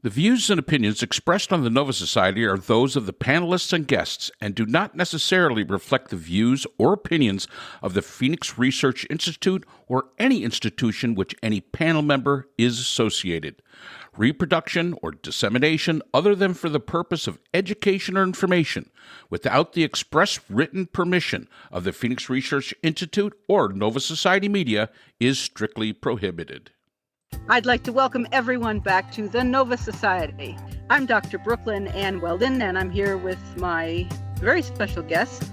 The views and opinions expressed on the Nova Society are those of the panelists and guests and do not necessarily reflect the views or opinions of the Phoenix Research Institute or any institution which any panel member is associated. Reproduction or dissemination other than for the purpose of education or information without the express written permission of the Phoenix Research Institute or Nova Society Media is strictly prohibited. I'd like to welcome everyone back to the Nova Society. I'm Dr. Brooklyn Ann Weldon, and I'm here with my very special guest,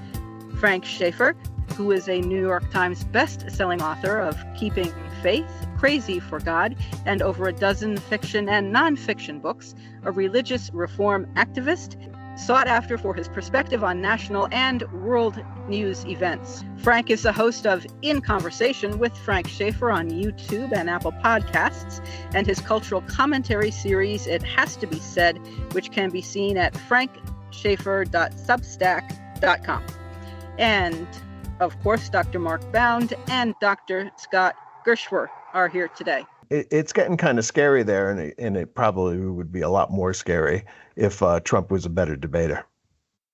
Frank Schaeffer, who is a New York Times best-selling author of Keeping Faith, Crazy for God, and over a dozen fiction and nonfiction books, a religious reform activist, sought after for his perspective on national and world news events. Frank is the host of In Conversation with Frank Schaeffer on YouTube and Apple Podcasts, and his cultural commentary series, It Has to Be Said, which can be seen at frankschaeffer.substack.com. And, of course, Dr. Mark Bound and Dr. Scott Gershwer are here today. It's getting kind of scary there, and it probably would be a lot more scary if Trump was a better debater.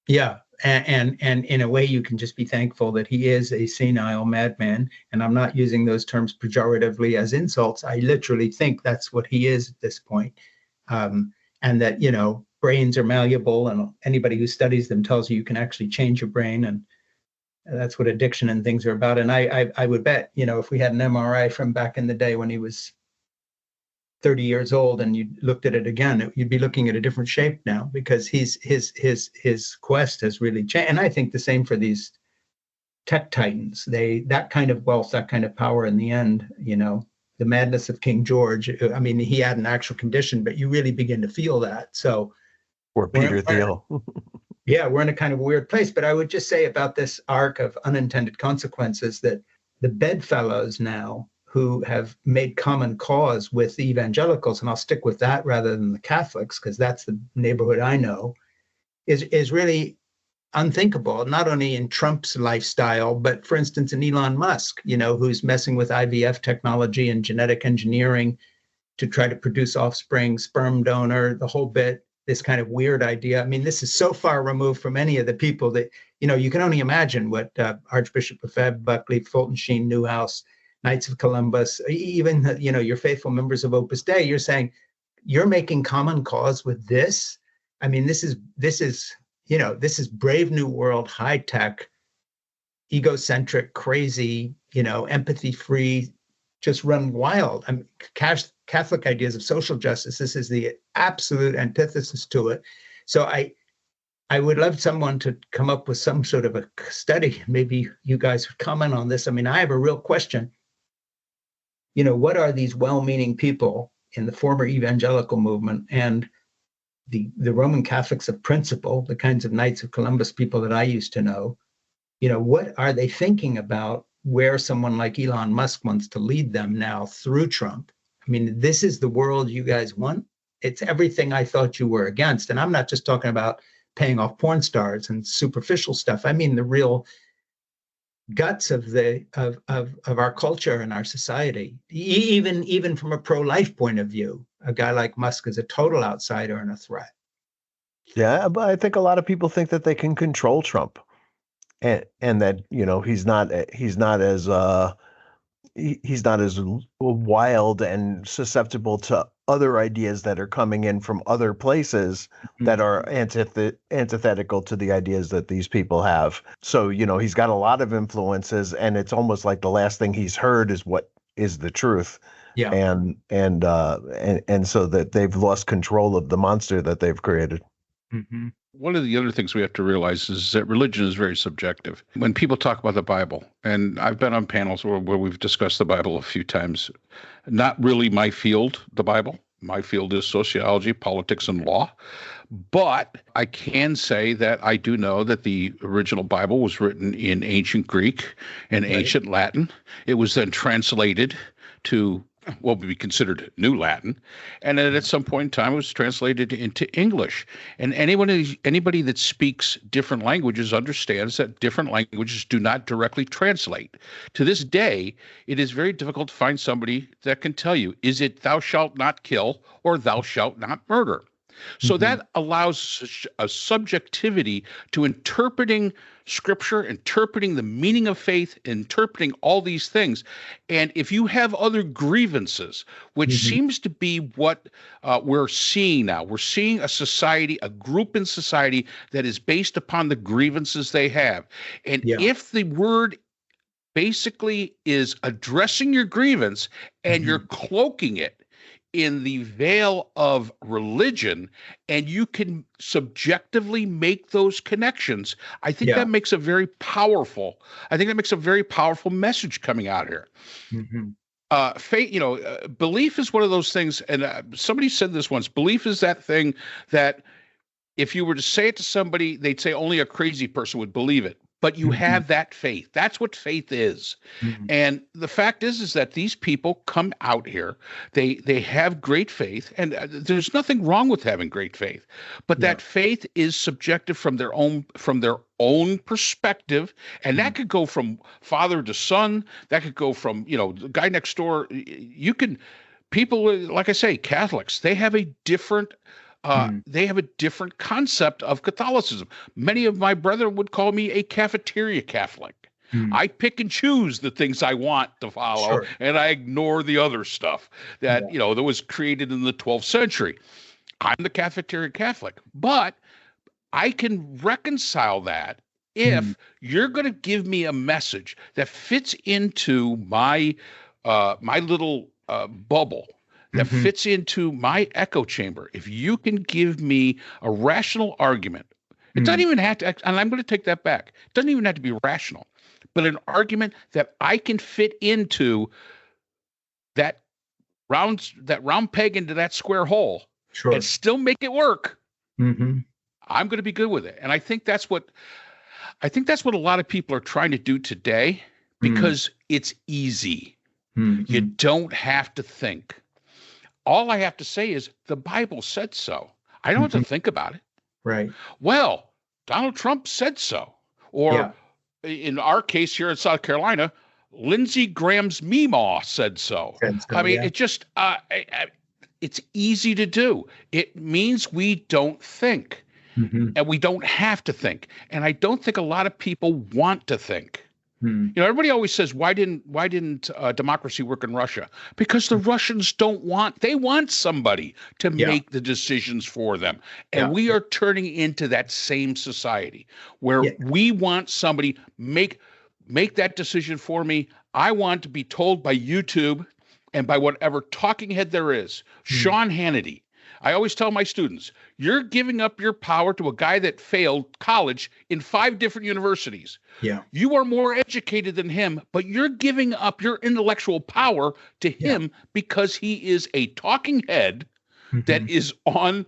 Yeah, and in a way, you can just be thankful that he is a senile madman, and I'm not using those terms pejoratively as insults. I literally think that's what he is at this point, and that, you know, brains are malleable, and anybody who studies them tells you can actually change your brain, and that's what addiction and things are about. And I would bet, you know, if we had an MRI from back in the day when he was 30 years old and you looked at it again, you'd be looking at a different shape now, because his quest has really changed. And I think the same for these tech titans. That kind of wealth, that kind of power in the end, you know, the madness of King George. I mean, he had an actual condition, but you really begin to feel that. So, or Peter Thiel. Yeah, we're in a kind of weird place. But I would just say about this arc of unintended consequences that the bedfellows now who have made common cause with the evangelicals, and I'll stick with that rather than the Catholics, because that's the neighborhood I know, is really unthinkable, not only in Trump's lifestyle, but for instance, in Elon Musk, you know, who's messing with IVF technology and genetic engineering to try to produce offspring, sperm donor, the whole bit, this kind of weird idea. I mean, this is so far removed from any of the people that, you know, you can only imagine what Archbishop Lefebvre, Buckley, Fulton Sheen, Newhouse, Knights of Columbus, even, you know, your faithful members of Opus Dei, you're saying you're making common cause with this. I mean, this is, you know, this is Brave New World, high tech, egocentric, crazy, you know, empathy free, just run wild. I mean, Catholic ideas of social justice. This is the absolute antithesis to it. So I would love someone to come up with some sort of a study. Maybe you guys would comment on this. I mean, I have a real question. You know, what are these well-meaning people in the former evangelical movement and the Roman Catholics of principle, the kinds of Knights of Columbus people that I used to know, you know, what are they thinking about where someone like Elon Musk wants to lead them now through Trump? I mean, this is the world you guys want. It's everything I thought you were against. And I'm not just talking about paying off porn stars and superficial stuff. I mean, the real guts of our culture and our society, even from a pro-life point of view. A guy like Musk is a total outsider and a threat. Yeah, but I think a lot of people think that they can control Trump, and that, you know, he's not as wild and susceptible to other ideas that are coming in from other places that are antithetical to the ideas that these people have. So, you know, he's got a lot of influences, and it's almost like the last thing he's heard is what is the truth. Yeah. And so that they've lost control of the monster that they've created. Mm-hmm. One of the other things we have to realize is that religion is very subjective. When people talk about the Bible, and I've been on panels where we've discussed the Bible a few times, not really my field, the Bible. My field is sociology, politics, and law. But I can say that I do know that the original Bible was written in ancient Greek and ancient Latin. It was then translated to will be considered New Latin, and then at some point in time it was translated into English. And anybody that speaks different languages understands that different languages do not directly translate. To this day, it is very difficult to find somebody that can tell you, is it thou shalt not kill or thou shalt not murder? So that allows a subjectivity to interpreting scripture, interpreting the meaning of faith, interpreting all these things. And if you have other grievances, which seems to be what we're seeing now, we're seeing a society, a group in society that is based upon the grievances they have. And if the word basically is addressing your grievance and you're cloaking it in the veil of religion, and you can subjectively make those connections, I think that makes a very powerful, message coming out here. Faith, belief is one of those things, and somebody said this once, belief is that thing that if you were to say it to somebody, they'd say only a crazy person would believe it. But you have that faith. That's what faith is. And the fact is that these people come out here. They have great faith, and there's nothing wrong with having great faith. But that faith is subjective from their own perspective, and that could go from father to son. That could go from the guy next door. People like I say, Catholics. They have a different. They have a different concept of Catholicism. Many of my brethren would call me a cafeteria Catholic. I pick and choose the things I want to follow, and I ignore the other stuff that that was created in the 12th century. I'm the cafeteria Catholic, but I can reconcile that if you're going to give me a message that fits into my my little bubble, that fits into my echo chamber. If you can give me a rational argument, it doesn't even have to, and I'm going to take that back. It doesn't even have to be rational, but an argument that I can fit into that round peg into that square hole and still make it work. I'm going to be good with it. And I think that's what a lot of people are trying to do today, because it's easy. You don't have to think. All I have to say is the Bible said so. I don't have to think about it. Right. Well, Donald Trump said so. Or in our case here in South Carolina, Lindsey Graham's Meemaw said so. I mean, it just, it's easy to do. It means we don't think. And we don't have to think. And I don't think a lot of people want to think. Everybody always says, why didn't democracy work in Russia? Because the Russians they want somebody to make the decisions for them. And we are turning into that same society where we want somebody make that decision for me. I want to be told by YouTube and by whatever talking head there is. Sean Hannity. I always tell my students, you're giving up your power to a guy that failed college in 5 different universities. You are more educated than him, but you're giving up your intellectual power to him because he is a talking head that is on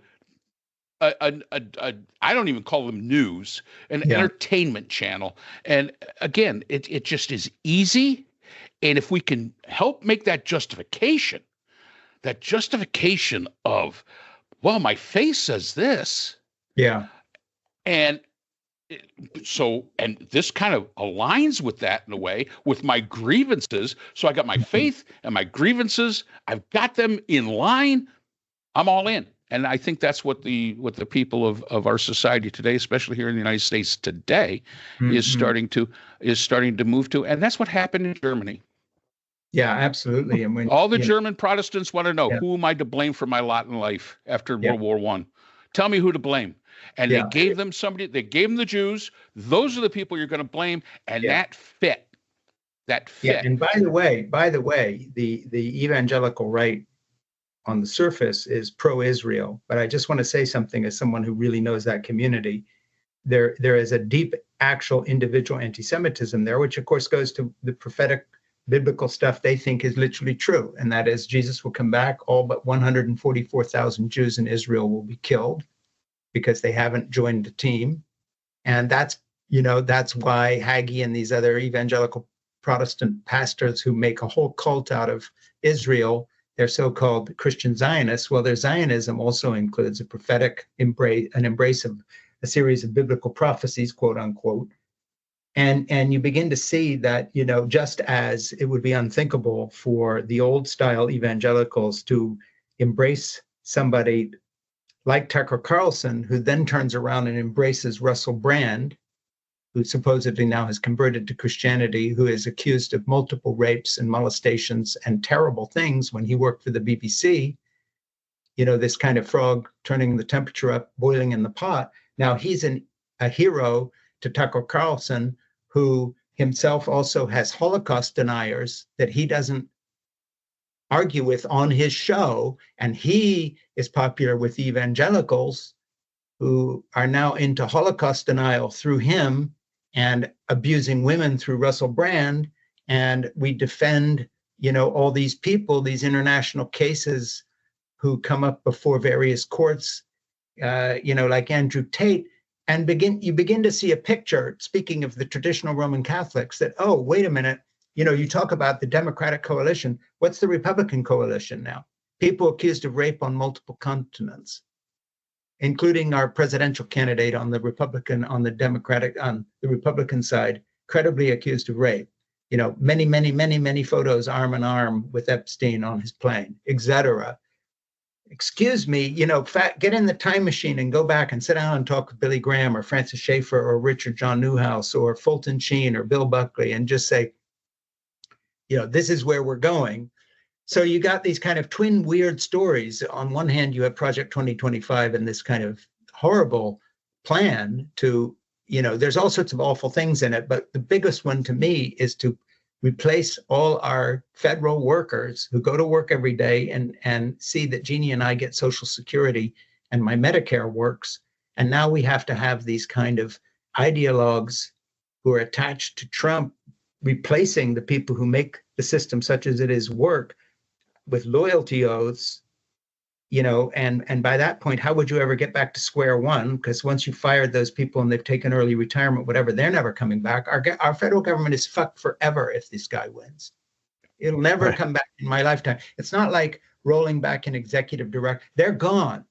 I don't even call them news, an entertainment channel. And again, it just is easy. And if we can help make that justification of, well, my faith says this. And this kind of aligns with that in a way with my grievances. So I got my faith and my grievances. I've got them in line. I'm all in. And I think that's what the people of our society today, especially here in the United States today, is starting to move to. And that's what happened in Germany. Yeah, absolutely. And when all the German Protestants want to know, who am I to blame for my lot in life after World War I? Tell me who to blame. And they gave them the Jews. Those are the people you're going to blame. And that fit. Yeah. And by the way, the evangelical right on the surface is pro-Israel. But I just want to say something as someone who really knows that community. There is a deep, actual individual anti-Semitism there, which of course goes to the prophetic biblical stuff they think is literally true. And that is Jesus will come back. All but 144,000 Jews in Israel will be killed because they haven't joined the team. And that's why Hagee and these other evangelical Protestant pastors who make a whole cult out of Israel, they're so-called Christian Zionists. Well, their Zionism also includes a prophetic embrace of a series of biblical prophecies, quote unquote. And you begin to see that, just as it would be unthinkable for the old style evangelicals to embrace somebody like Tucker Carlson, who then turns around and embraces Russell Brand, who supposedly now has converted to Christianity, who is accused of multiple rapes and molestations and terrible things when he worked for the BBC, this kind of frog turning the temperature up, boiling in the pot. Now he's a hero to Tucker Carlson, who himself also has Holocaust deniers that he doesn't argue with on his show. And he is popular with evangelicals who are now into Holocaust denial through him and abusing women through Russell Brand. And we defend, all these people, these international cases who come up before various courts, like Andrew Tate. And you begin to see a picture, speaking of the traditional Roman Catholics, that, oh, wait a minute, you talk about the Democratic coalition. What's the Republican coalition now? People accused of rape on multiple continents, including our presidential candidate on the Republican side, credibly accused of rape. Many, many, many, many photos arm in arm with Epstein on his plane, etc. Excuse me, get in the time machine and go back and sit down and talk with Billy Graham or Francis Schaeffer or Richard John Newhouse or Fulton Sheen or Bill Buckley and just say, this is where we're going. So you got these kind of twin weird stories. On one hand, you have Project 2025 and this kind of horrible plan to, there's all sorts of awful things in it. But the biggest one to me is to replace all our federal workers who go to work every day and see that Jeannie and I get Social Security and my Medicare works. And now we have to have these kind of ideologues who are attached to Trump, replacing the people who make the system such as it is work with loyalty oaths, and by that point, how would you ever get back to square one? Because once you fired those people and they've taken early retirement, whatever, they're never coming back. Our federal government is fucked forever if this guy wins. It'll never come back in my lifetime. It's not like rolling back an executive director. They're gone.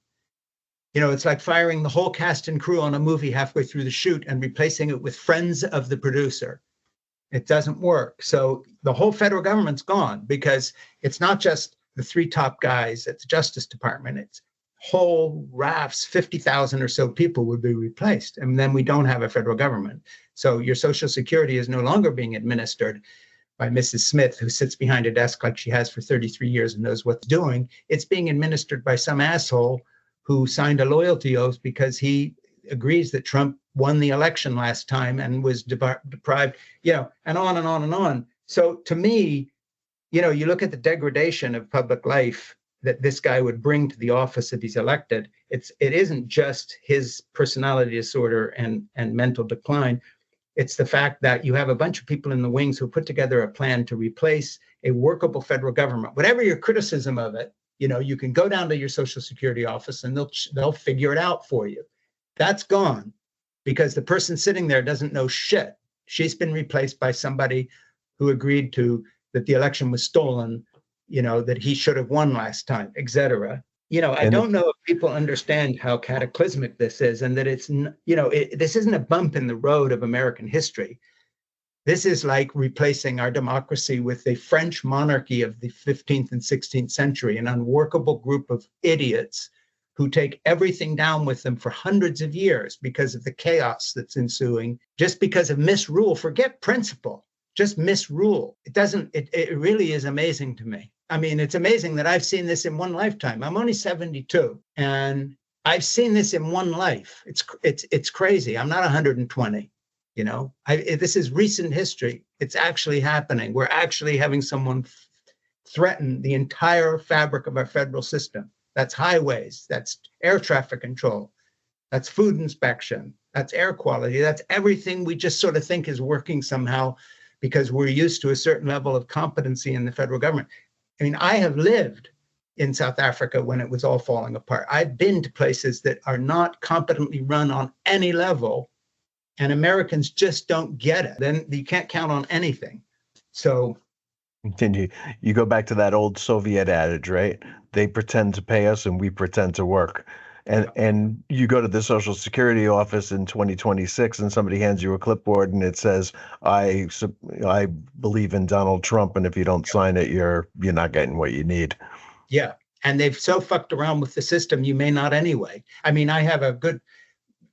It's like firing the whole cast and crew on a movie halfway through the shoot and replacing it with friends of the producer. It doesn't work. So the whole federal government's gone because it's not just the three top guys at the Justice Department. It's whole rafts, 50,000 or so people would be replaced. And then we don't have a federal government. So your Social Security is no longer being administered by Mrs. Smith, who sits behind a desk like she has for 33 years and knows what's doing. It's being administered by some asshole who signed a loyalty oath because he agrees that Trump won the election last time and was deprived, and on and on and on. So to me, you look at the degradation of public life that this guy would bring to the office if he's elected. It isn't just his personality disorder and mental decline. It's the fact that you have a bunch of people in the wings who put together a plan to replace a workable federal government. Whatever your criticism of it, you can go down to your Social Security office and they'll figure it out for you. That's gone because the person sitting there doesn't know shit. She's been replaced by somebody who agreed to that the election was stolen, that he should have won last time, etc. I don't know if people understand how cataclysmic this is and that it's, this isn't a bump in the road of American history. This is like replacing our democracy with the French monarchy of the 15th and 16th century, an unworkable group of idiots who take everything down with them for hundreds of years because of the chaos that's ensuing, just because of misrule. Forget principle, just misrule. It really is amazing to me. I mean, it's amazing that I've seen this in one lifetime. I'm only 72 and I've seen this in one life. It's crazy. I'm not 120, this is recent history. It's actually happening. We're actually having someone threaten the entire fabric of our federal system. That's highways, that's air traffic control, that's food inspection, that's air quality, that's everything we just sort of think is working somehow because we're used to a certain level of competency in the federal government. I mean, I have lived in South Africa when it was all falling apart. I've been to places that are not competently run on any level, and Americans just don't get it. Then you can't count on anything. So And you go back to that old Soviet adage, right? They pretend to pay us and we pretend to work. And you go to the Social Security office in 2026 and somebody hands you a clipboard and it says, I believe in Donald Trump, and if you don't sign it, you're not getting what you need. Yeah. And they've so fucked around with the system, you may not anyway. I mean, I have a good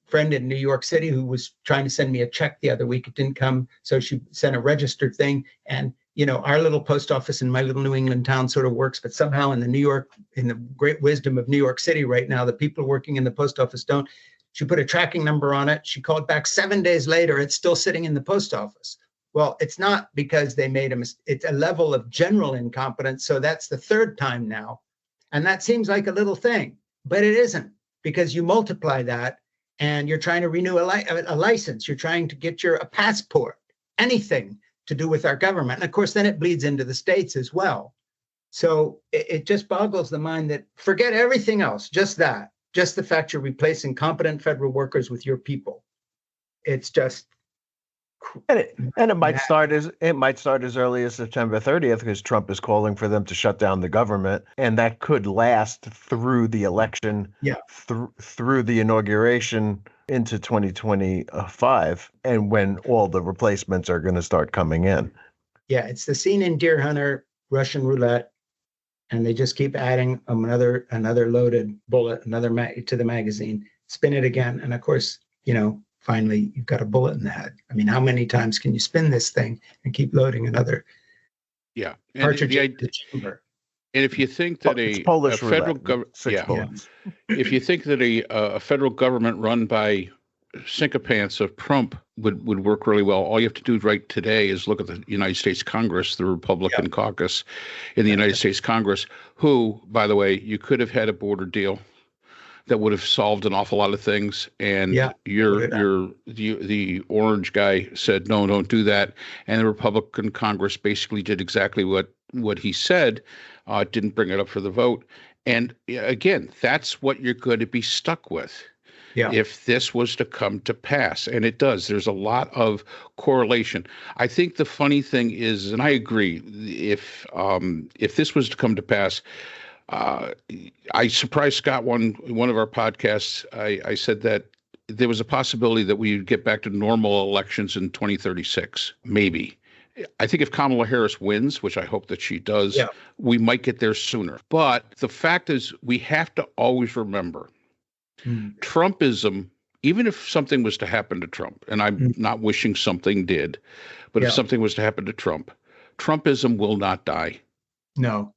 friend in New York City who was trying to send me a check the other week. It didn't come. So she sent a registered thing. And, our little post office in my little New England town sort of works, but somehow in the great wisdom of New York City right now, the people working in the post office don't. She put a tracking number on it. She called back 7 days later. It's still sitting in the post office. Well, it's not because they made a mistake. It's a level of general incompetence. So that's the third time now. And that seems like a little thing, but it isn't, because you multiply that and you're trying to renew a license. You're trying to get a passport, anything to do with our government. And of course, then it bleeds into the states as well. So it just boggles the mind that forget everything else, just the fact you're replacing competent federal workers with your people. It's just. And it might start as early as September 30th, because Trump is calling for them to shut down the government, and that could last through the election, through the inauguration into 2025, and when all the replacements are going to start coming in. Yeah, it's the scene in Deer Hunter, Russian roulette, and they just keep adding another loaded bullet, to the magazine, spin it again, and of course, finally, you've got a bullet in the head. I mean, how many times can you spin this thing and keep loading another cartridge in the chamber? And if you think that a federal government, if you think that a federal government run by sycophants of Trump would work really well, all you have to do right today is look at the United States Congress, the Republican caucus in the United States Congress, who, by the way, you could have had a border deal that would have solved an awful lot of things. And the orange guy said, no, don't do that. And the Republican Congress basically did exactly what he said, didn't bring it up for the vote. And again, that's what you're going to be stuck with if this was to come to pass. And it does. There's a lot of correlation. I think the funny thing is, and I agree, if this was to come to pass, I surprised Scott one of our podcasts. I said that there was a possibility that we would get back to normal elections in 2036, maybe. I think if Kamala Harris wins, which I hope that she does, we might get there sooner. But the fact is, we have to always remember Trumpism, even if something was to happen to Trump, and I'm not wishing something did, but if something was to happen to Trump, Trumpism will not die. No.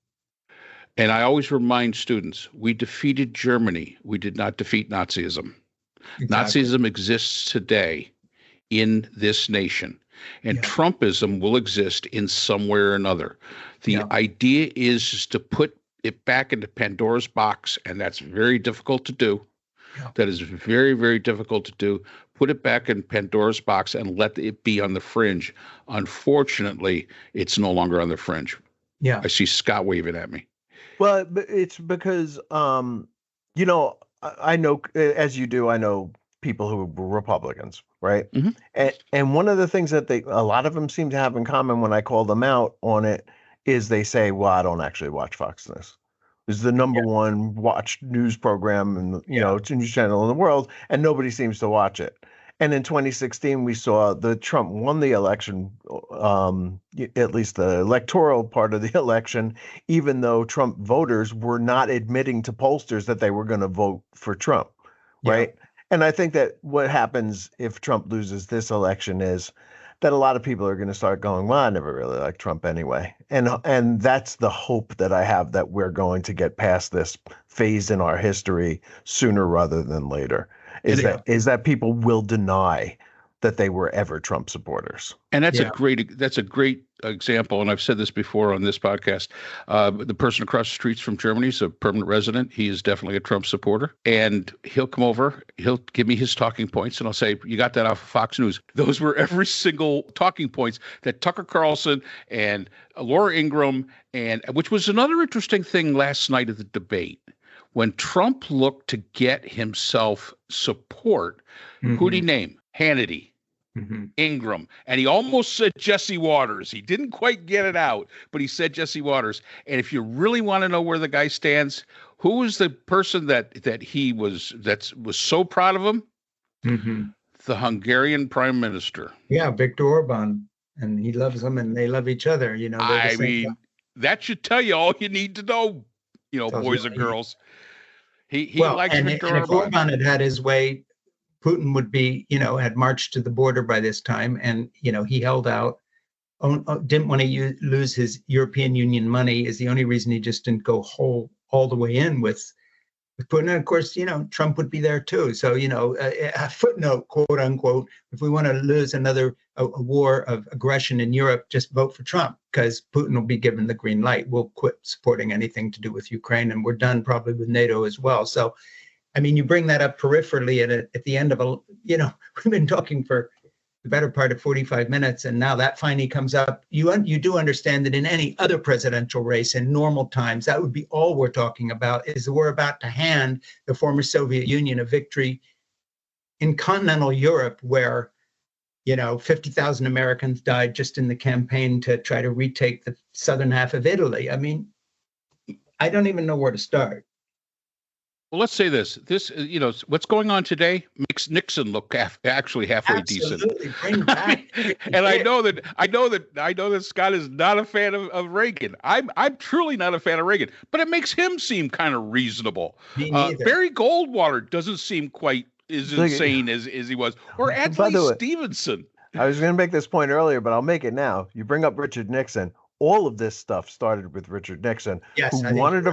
And I always remind students, we defeated Germany. We did not defeat Nazism. Exactly. Nazism exists today in this nation, and Trumpism will exist in somewhere or another. The idea is to put it back into Pandora's box, and that's very difficult to do. That is very, very difficult to do. Put it back in Pandora's box and let it be on the fringe. Unfortunately, it's no longer on the fringe. Yeah. I see Scott waving at me. Well, it's because, I know, as you do, I know people who were Republicans, right? Mm-hmm. And one of the things that a lot of them seem to have in common when I call them out on it is they say, well, I don't actually watch Fox News. It's the number one watched news program and, news channel in the world, and nobody seems to watch it. And in 2016, we saw the Trump won the election, at least the electoral part of the election, even though Trump voters were not admitting to pollsters that they were going to vote for Trump, right? And I think that what happens if Trump loses this election is that a lot of people are going to start going, well, I never really liked Trump anyway. And that's the hope that I have, that we're going to get past this phase in our history sooner rather than later. Is that people will deny that they were ever Trump supporters. And that's a great example. And I've said this before on this podcast. The person across the streets from Germany is a permanent resident. He is definitely a Trump supporter. And he'll come over, he'll give me his talking points, and I'll say, you got that off of Fox News. Those were every single talking points that Tucker Carlson and Laura Ingraham, and which was another interesting thing last night of the debate. When Trump looked to get himself support, who'd he name? Hannity. Ingram. And he almost said Jesse Waters. He didn't quite get it out, but he said Jesse Waters. And if you really want to know where the guy stands, who was the person that was so proud of him? The Hungarian prime minister. Yeah, Viktor Orban. And he loves them and they love each other. You know, I mean, that should tell you all you need to know, boys and girls. He likes Viktor Orban. And if Orban had had his way, Putin would be, had marched to the border by this time. And, he held out, didn't want to lose his European Union money is the only reason he just didn't go all the way in with Putin. And of course, Trump would be there too. So, a footnote, quote unquote, if we want to lose another a war of aggression in Europe, just vote for Trump because Putin will be given the green light. We'll quit supporting anything to do with Ukraine. And we're done probably with NATO as well. So, I mean, you bring that up peripherally at the end of we've been talking for the better part of 45 minutes, and now that finally comes up. You do understand that in any other presidential race in normal times, that would be all we're talking about, is that we're about to hand the former Soviet Union a victory in continental Europe where, 50,000 Americans died just in the campaign to try to retake the southern half of Italy. I mean, I don't even know where to start. Well, let's say this. What's going on today makes Nixon look actually halfway Absolutely. decent. Bring back. And I know that Scott is not a fan of Reagan. I'm truly not a fan of Reagan, but it makes him seem kind of reasonable. Me neither. Barry Goldwater doesn't seem quite as insane as he was, or Anthony Stevenson. I was going to make this point earlier, but I'll make it now. You bring up Richard Nixon. All of this stuff started with Richard Nixon, who wanted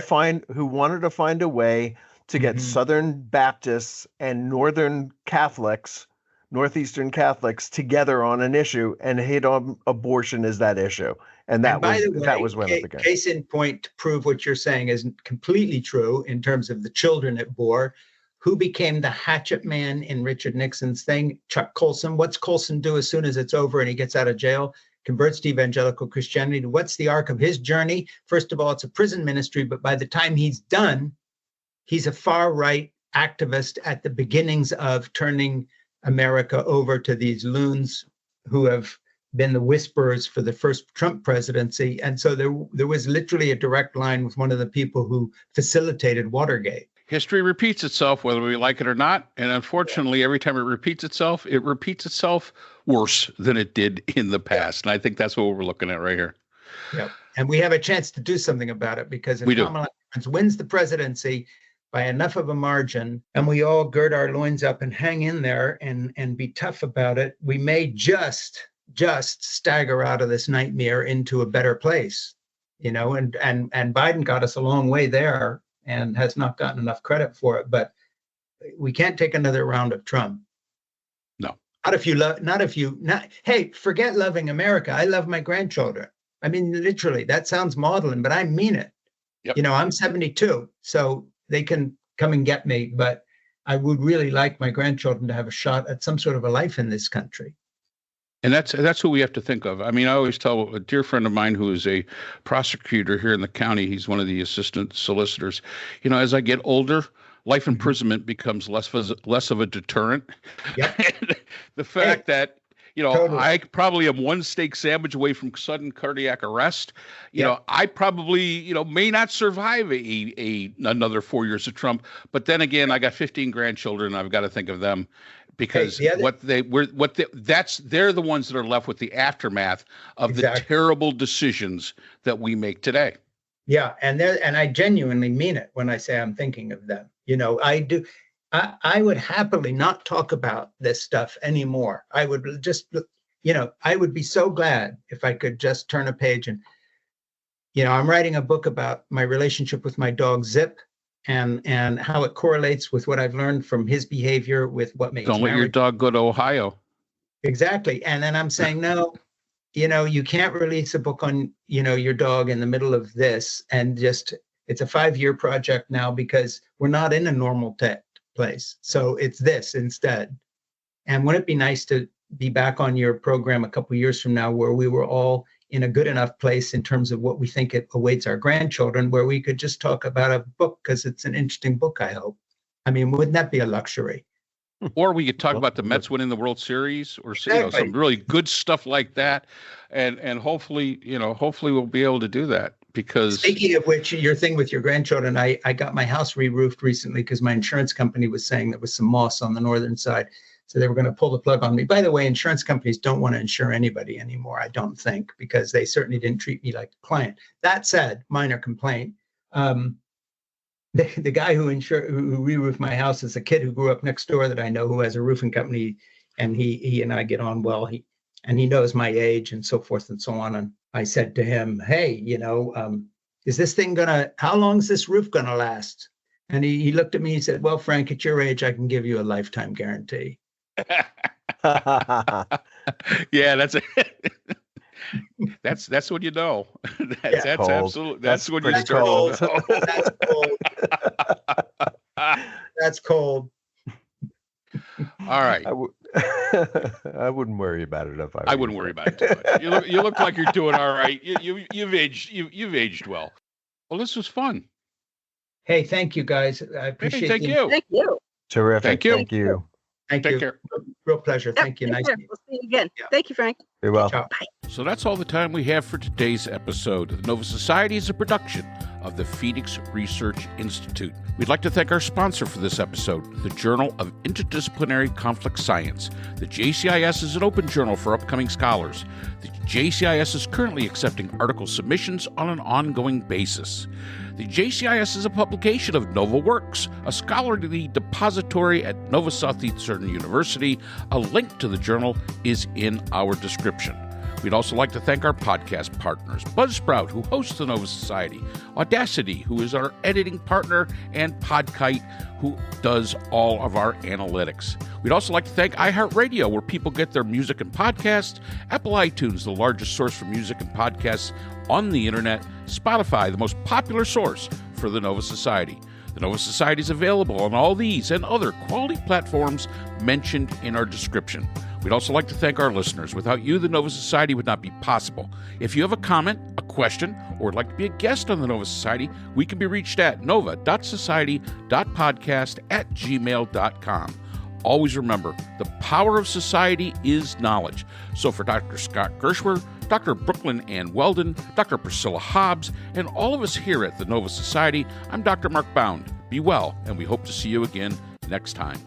to find a way to get Southern Baptists and Northern Catholics, Northeastern Catholics together on an issue and hit on abortion as that issue. And that was when it began. Case in point to prove what you're saying is completely true in terms of the children it bore. Who became the hatchet man in Richard Nixon's thing? Chuck Colson. What's Colson do as soon as it's over and he gets out of jail? Converts to evangelical Christianity. What's the arc of his journey? First of all, it's a prison ministry, but by the time he's done, he's a far-right activist at the beginnings of turning America over to these loons who have been the whisperers for the first Trump presidency. And so there was literally a direct line with one of the people who facilitated Watergate. History repeats itself, whether we like it or not. And unfortunately, every time it repeats itself worse than it did in the past. And I think that's what we're looking at right here. Yeah. And we have a chance to do something about it because if Kamala Harris wins the presidency by enough of a margin, and we all gird our loins up and hang in there and be tough about it, we may just stagger out of this nightmare into a better place, and Biden got us a long way there and has not gotten enough credit for it, but we can't take another round of Trump. No. Hey, forget loving America. I love my grandchildren. I mean, literally, that sounds maudlin, but I mean it. Yep. I'm 72, so they can come and get me, but I would really like my grandchildren to have a shot at some sort of a life in this country. And that's who we have to think of. I mean, I always tell a dear friend of mine who is a prosecutor here in the county, he's one of the assistant solicitors, as I get older, life imprisonment becomes less of a deterrent. Yep. The fact that, totally. I probably am one steak sandwich away from sudden cardiac arrest. I probably, may not survive another 4 years of Trump. But then again, I got 15 grandchildren. I've got to think of them because they're the ones that are left with the aftermath of the terrible decisions that we make today. Yeah, and I genuinely mean it when I say I'm thinking of them. I do. I would happily not talk about this stuff anymore. I would just, I would be so glad if I could just turn a page and, I'm writing a book about my relationship with my dog Zip and how it correlates with what I've learned from his behavior with what makes. Don't let your dog go to Ohio. Exactly. And then I'm saying, no, you can't release a book on, your dog in the middle of this and just, it's a 5-year project now because we're not in a normal place. So it's this instead. And wouldn't it be nice to be back on your program a couple of years from now where we were all in a good enough place in terms of what we think it awaits our grandchildren, where we could just talk about a book because it's an interesting book, I hope. I mean, wouldn't that be a luxury? Or we could talk about the Mets winning the World Series, or some really good stuff like that, and hopefully we'll be able to do that. Because speaking of which, your thing with your grandchildren, I got my house re-roofed recently because my insurance company was saying there was some moss on the northern side, so they were going to pull the plug on me. By the way, insurance companies don't want to insure anybody anymore, I don't think, because they certainly didn't treat me like a client. That said, minor complaint. The guy who re-roofed my house is a kid who grew up next door that I know, who has a roofing company, and he and I get on well. He knows my age and so forth and so on. And I said to him, "Hey, is this thing how long is this roof gonna last?" And he looked at me. He said, "Well, Frank, at your age, I can give you a lifetime guarantee." Yeah, that's when you know. That's absolutely. That's when you start. That's cold. That's cold. All right. I wouldn't worry about it if I wouldn't worry about it too much. You look like you're doing all right. You've aged well. Well, this was fun. Hey, thank you guys. I appreciate it. Thank you. Thank you. Terrific. Thank you. Thank you. Thank Take you. care. Real pleasure. Thank you. Nice to meet you. We'll see you again. Yeah. Thank you, Frank. Very well. Ciao. So that's all the time we have for today's episode. The Nova Society is a production of the Phoenix Research Institute. We'd like to thank our sponsor for this episode, the Journal of Interdisciplinary Conflict Science. The JCIS is an open journal for upcoming scholars. The JCIS is currently accepting article submissions on an ongoing basis. The JCIS is a publication of Nova Works, a scholarly depository at Nova Southeastern University. A link to the journal is in our description. We'd also like to thank our podcast partners, Buzzsprout, who hosts the Nova Society, Audacity, who is our editing partner, and Podkite, who does all of our analytics. We'd also like to thank iHeartRadio, where people get their music and podcasts, Apple iTunes, the largest source for music and podcasts on the internet, Spotify, the most popular source for the Nova Society. The Nova Society is available on all these and other quality platforms mentioned in our description. We'd also like to thank our listeners. Without you, the Nova Society would not be possible. If you have a comment, a question, or would like to be a guest on the Nova Society, we can be reached at nova.society.podcast@gmail.com. Always remember, the power of society is knowledge. So for Dr. Scott Gershwer, Dr. Brooklyn Ann Weldon, Dr. Priscilla Hobbs, and all of us here at the Nova Society, I'm Dr. Mark Bound. Be well, and we hope to see you again next time.